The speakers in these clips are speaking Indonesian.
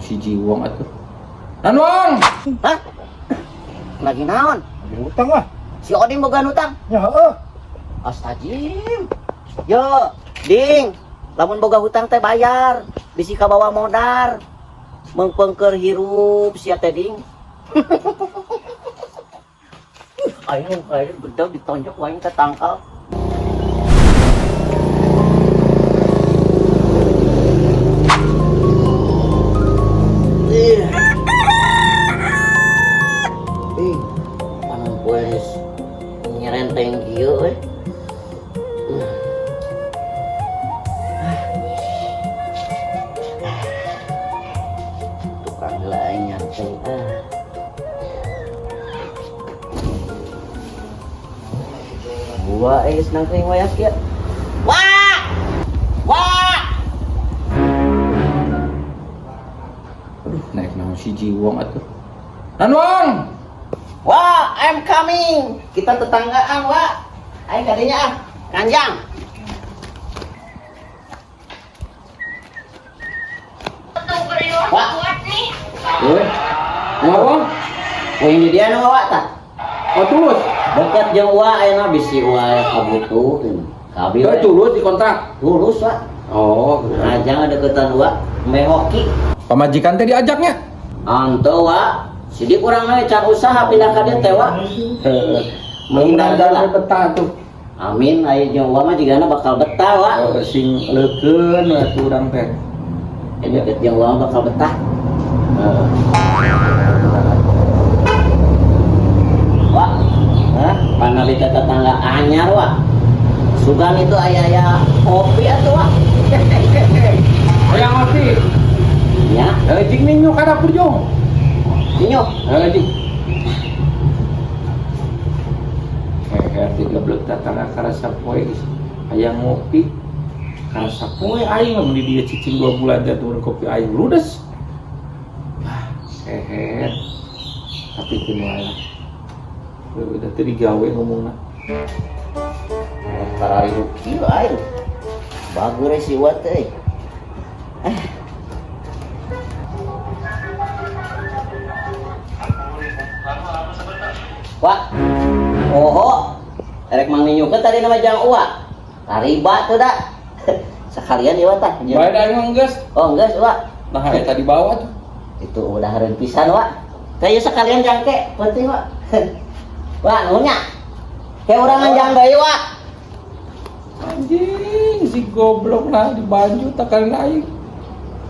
siji wong atuh. Nan wong. Hah? Lagi naon? Lagi utang lah. Si Odin boga utang. Ya heeh. Astagfirullah. Yo, Ding. Lamun boga hutang teh bayar. Bisi ka bawa modal. Mengpengker hirup sia teh Ding. Ayo bedog ditonjok wae teh tangkal. Panon poes nyerenteng kieu we. Tukang lain nyanteng Gua geus nangkring wayah kieu. Wah! Wah! Aduh, naik naon siji wong atuh. Nan wong. Wah, I'm coming. Kita tetanggaan, Wak. Ayo kadinya ah, Kanjang. Wak. Weh. Wong. Oh ini dia nu Wak tah. Oh tulus. Dekat jeung Wak ayeuna bisi Wak kabutuh. Kabil. Teu tulus dikontrak. Tulus, Wak. Oh, Kanjang deketan Wak, me hoki. pamajikan teh diajaknya. Anto Wak, sidik urang mah can usaha pindah ka dieu teh Wak. Mudah-mudahan betah tuh. Amin, aya jeung Wak mah jigana bakal betah Wak. Sing leukeun atuh urang teh. Deket jeung Wak bakal betah. Wak, panabi ke tetangga anyar Wak. Sugan itu aya kopi atuh Wak. Aya ngopi. Ya, Jing ninyo ka dapur jong. inyo. Jing. Tiga blok tatangga karasa poe geus aya ngopi. Karasa poe aing lamun di dieu cicing 2 bulan teh turun kopi aing ludes. Seher. Tapi teu moal. Udah teu digawe ngomongna. Karari kieu aing. Bagus si Wak teh. Wak. Oh, erek Mang Ninyu ke tadi nama jang Wak. Kariba tuh dah. Sekalian ya Wak tah. Bae da emang geus. Oh, geus Wak. Nah, eta di bawah tuh. Itu udah hareun pisan Wak. Teh sekalian jangke, penting Wak. Wak, nunya. Kayak urang anjang deui Wak. Anjing, si goblok nah di baju takkan aing.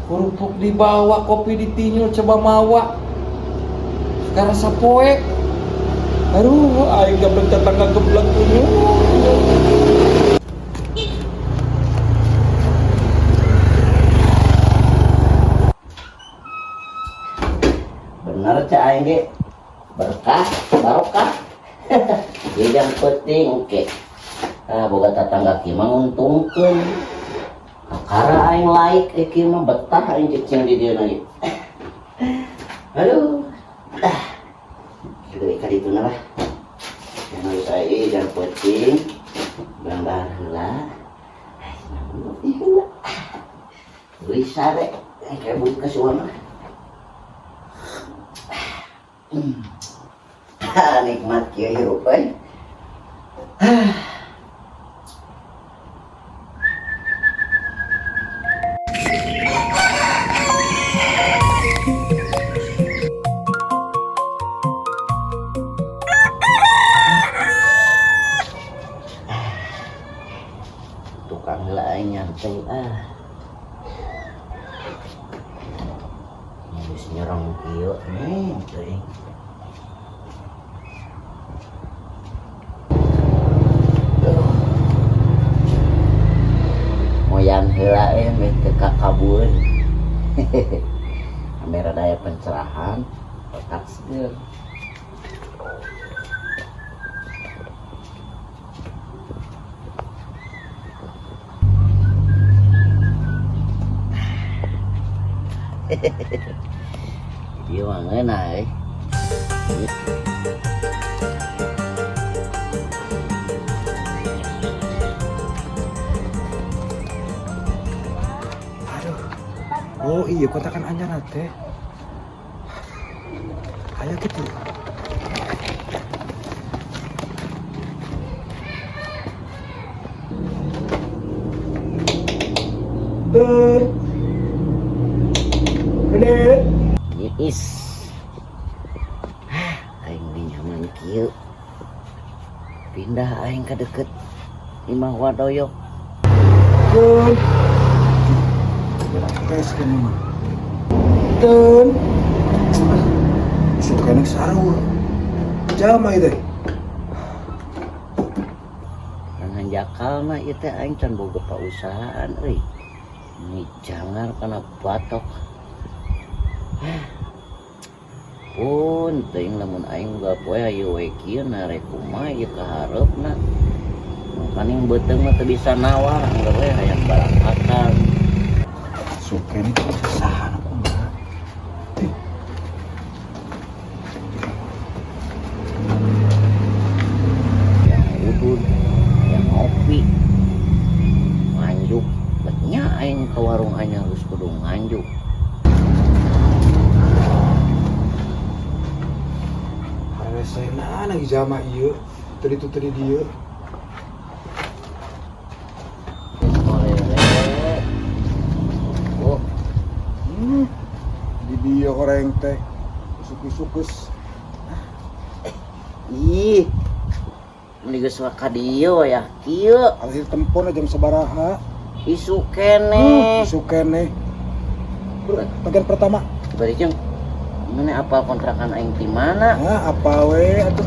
Kerupuk dibawa, kopi ditinyul, coba mawa. Sekarang sapoe. Aduh, aing gak bertetangga geblek ini. Bener cak aing ge. Berkah, barokah. Ieu yang penting oke. Boga tetangga kieu mah nguntungkeun. Kakara aing laik kieu mah betah aing cicing di dieu ieu. Aduh. Kieu ka dituna lah. Yang harus saya yang penting gambar heula. Bisa deh, kayak buka suara. Nikmat kieu hirup euy. Tukang lain nyantai Habis nyerang kieu nih teuing. Moyan heula meh teu kakabueun. Kamera daya pencerahan, otak seger. Dia mah ngeuna euy. Oh iya kontrakan anyar teh. Aya gitu. Is. Aing di nyaman kieu. Pindah aing ka deket Imah Wadoyo. Tun. Tes kene mah. Tun. Suka nek sarua. Jama itu. Ngan jakalna ieu teh aing can boga pausahaan euy. Ini jangan kana batok. Pun teuing lamun aing boga poe hayu we kieu narek kumaha ieu kaharepna. Makaning beuteung mah teu bisa nawar, anggar we hayang barangkatan. Suka nek saha kumaha. Yang udud, yang ngopi, nganjuk. Betnya aing ke warung anyar geus kudu nganjuk. Resena lagi jama ieu. Tadi tu tadi dia. Oh, Di dia goreng teh. Sukus-sukus. ih. Meni geus ka dieu ya. Kieu Akhir tempon jam sabaraha. isu keneh. Isu keneh. Bagian pertama. Bari jeung mana apal kontrakan aing di mana? Nah, apa we atuh?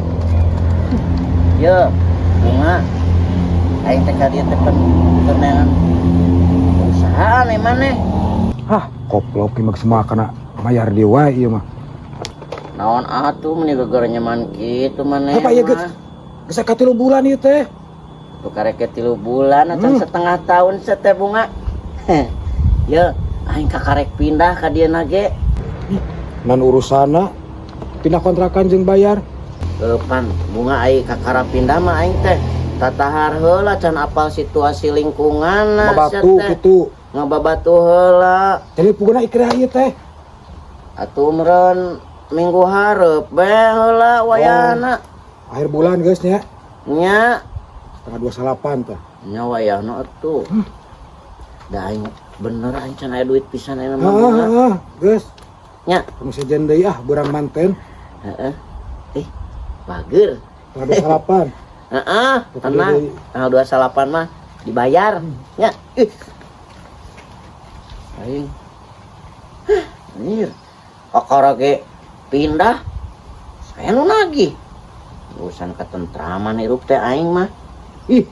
Ye, bunga. Aing teh ka dieu teh kenean usahaan maneh. Hah, koplok ieu mah semua kana mayar dia wae ieu mah. Naon atuh meni geger nyaman kitu maneh. Apa ieu geus? Geus ka 3 bulan ieu teh. Tu karek 3 bulan acan setengah tahun teh bunga. Ye, aing kakarek pindah ka dieu ge. Nan urusana pindah kontrakan jeung bayar. Pan bunga aing kakara pindah mah aing teh tatahar heula can apal situasi lingkunganna Babatu kitu. ngababatu heula. Teleponna ikra ieu teh. Atuh meureun minggu hareup bae heula wayahna. Akhir bulan geus nya. Nya Tanggal 28 teh. nya wayahna atuh. Da aing bener aing can aya duit pisan ayeuna mah bunga. Geus. Nya Kamu sejen deui burang manten. heeh. Bager. Tanggal 28. Heeh, tenang. Tanggal 28 mah dibayar. Nya. Aing. Anjir. Kakara ge pindah. Saya nu nagih. Urusan ketentraman hirup teh aing mah. Ih.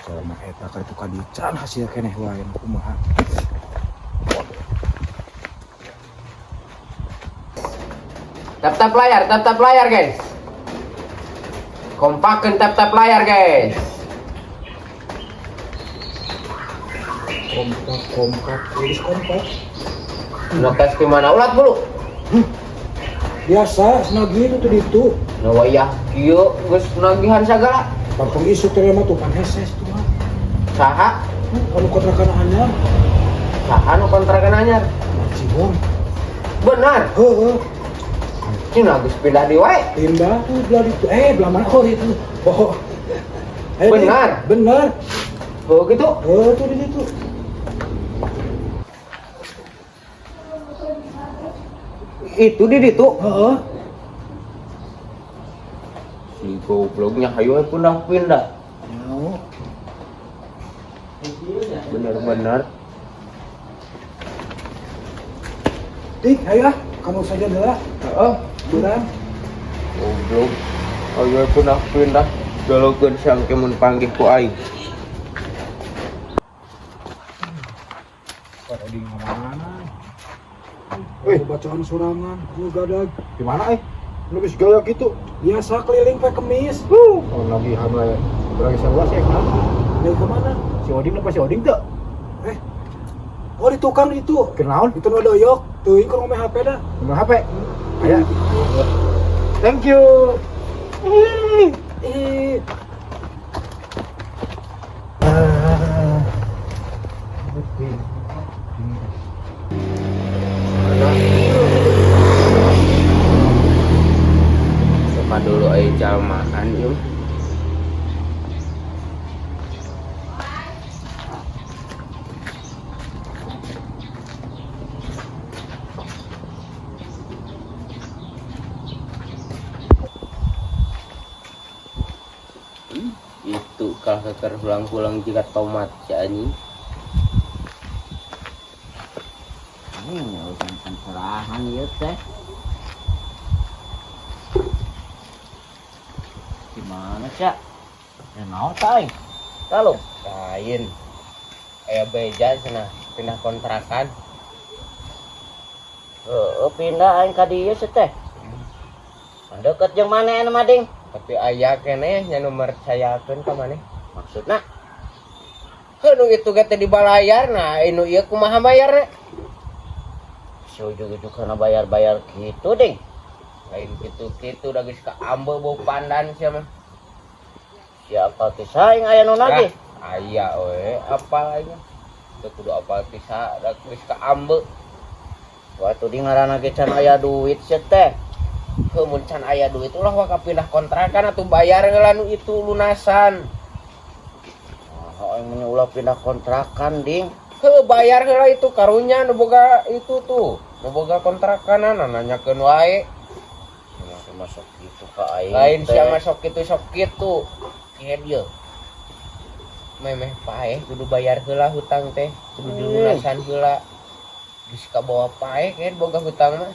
Selama eta ka itu kadican hasil keneh wae kumaha. Tap-tap layar guys. Kompakeun tap-tap layar guys. Kompak, tulis kompak. Nokas di mana ulat bulu? Biasa, senagi itu tuh itu. Nu wayah kieu geus nagihan sagala. Pampang isu terima tuh kan heses tuh mah. Saha? Kamu kontrakan anyar. Saha nu kontrakan anyar? Cibom. Benar. Heeh. Cina geus pindah di wae. Pindah tuh belah itu. Belah mana? Oh itu. Oh. Benar. Benar. Oh gitu. Oh tuh di situ. Itu di ditu. Heeh. Si gobloknya hayu pindah-pindah. Mau. Benar-benar. Dik, ayo kamu saja dulu. Heeh. Durang. Goblok. Hayu pindah-pindah. Dolokeun sangke mun panggih ku aing. Pada di mana? Bacaan sorangan, lu gadag. Di mana lebih gaya gitu? Biasa keliling pakai kemis. Oh lagi hamil lagi sewa sih kan? Dari kemana? Si Oding apa si Oding tuh? Oh di tukang itu. Kenaon? Itu nu doyok. Tuh ini ngomong HP dah. Nomor HP? Aya. Thank you. Coba dulu aja jalmaan yuk. Itu kalau keker pulang-pulang jika tomat ya anjing. Ini urusan pencerahan ya teh. Gimana cak? Ya naon tay? Kalau Lain. Kayak beja sana pindah kontrakan. pindah aing ka dieu sih teh. Deket jeung mana anu mading? Tapi aya keneh nya nomor cayakeun ka maneh. Maksudna Heuh itu ge teh dibalayarna, anu ieu kumaha bayarna? si ujug-ujug kana bayar-bayar kitu ding. Lain kitu-kitu da geus ka ambe bau pandan sia mah. Siapa kisah yang aya nu lagi? Aya we, apal aja. Teu kudu apal kisah da geus ka ambe. Waktu di ngaranna ge can aya duit sih teh. Heuh mun can aya duit ulah wa kapindah kontrakan atuh bayar heula nu itu lunasan. Aing meni ulah pindah kontrakan ding. Heuh bayar heula itu karunya nu boga itu tuh. Nu boga kontrakanan nanyakeun wae. Masuk gitu ka aing. Lain teh. sia masuk kitu. Ieu dieu. Memeh paeh kudu bayar heula hutang teh, kudu dilunasan heula. Geus kabawa paeh kan boga hutang mah.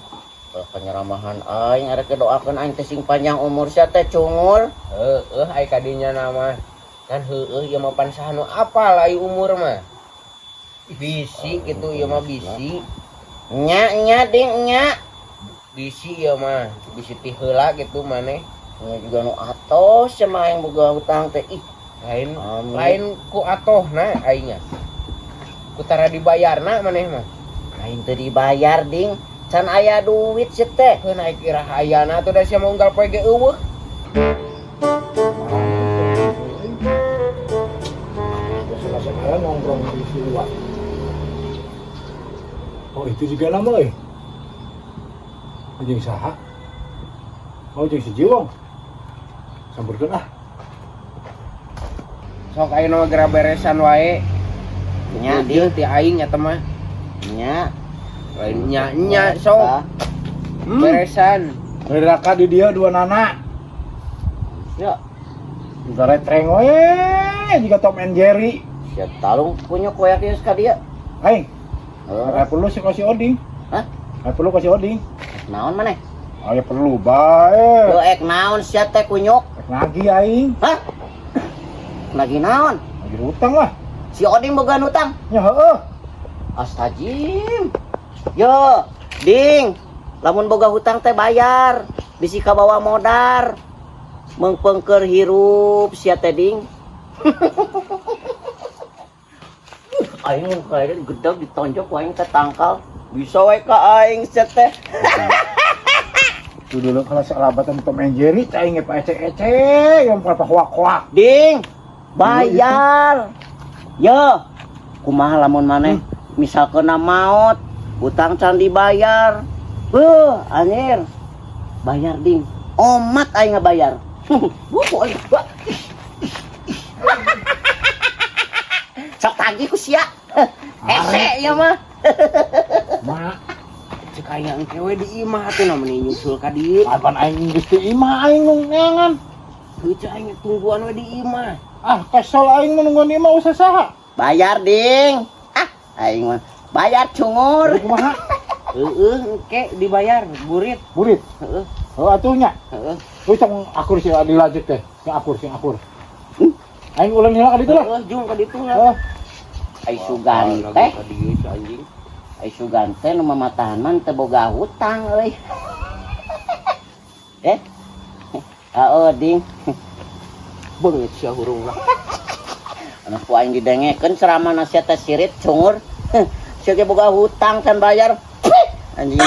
Penyeramahan aing arek doakeun aing teh sing panjang umur sia teh cungur. Heuh ai kadinya nama. Kan heueuh ieu mah pan saha nu apal ai umur mah. Bisi gitu ieu mah bisi. Nya ding nya. Bisi ieu mah, bisi ti heula gitu maneh. Nya juga nu atos cenah aing boga hutang teh. Ih, Lain Amin. lain ku atohna aingnya. Kutara dibayarna maneh mah. aing teh dibayar ding. Can aya duit sih teh. Heuh naik irah ayana tuh da sia mau unggal poe ge eueuh. Selesai nongkrong di luar. Oh itu juga lama eh. Jeung saha? Oh jeung si Jiwong. Samburkeun ah. Sok ayeuna mah geura beresan wae. Nya Dieu ding ti aing nya teh mah. nya. Lain nya sok beresan. Neraka di dia dua nana. Ya, Juga retreng we jika Tom and Jerry. siap talung punya koyak dia ka dia. Aing, aya perlu si kasih oding. Hah? Aya perlu kasih oding. Naon maneh? Aya perlu bae. Yo ek naon sia teh kunyuk? Nagih aing. Hah? Lagi naon? Lagi utang lah. Si Oding boga utang. Ya heeh. Astajim. Yo, ding. Lamun boga hutang teh bayar. Bisi ka bawa modar. Mengpengker hirup sia teh ding. Aing mun kae gedeg ditonjok ku aing teh tangkal. Bisa wae ka aing sia teh. Itu dulu kalau selabatan Tom and Jerry teh aing pa ece-ece yang papa hoak-hoak. Ding. Bayar. Yo. Kumaha lamun maneh misalkeun maot, utang can dibayar. Anjir. Bayar ding. Omat aing ngabayar. Sok tagih ku sia. Ese ya mah. Mak, Cek aya engke we di imah teh na meni nyusul ka dieu. apaan aing geus teu imah aing nu neangan. Heuh cek aing tungguan we di imah. Ah, kesel aing menunggu di imah usah saha. Bayar ding. Ah, aing mah bayar cungur. Jadi kumaha? Heueuh engke dibayar burit. Burit. Heueuh, Oh atuhnya. heueuh. Wis tong akur sih dilanjut teh. Sing akur. Aing ulang heula ka ditu lah. Heueuh jung ka ditu nya. Oh, Ai sugan teh. Ka dieu si anjing. Ai sugan teh nu mamatahan man teu boga hutang euy. Ding. Beungeut sia hurung lah. Anak ku aing didengekeun ceramah nasihat teh sirit cungur. Sia ge boga hutang can bayar. Anjing.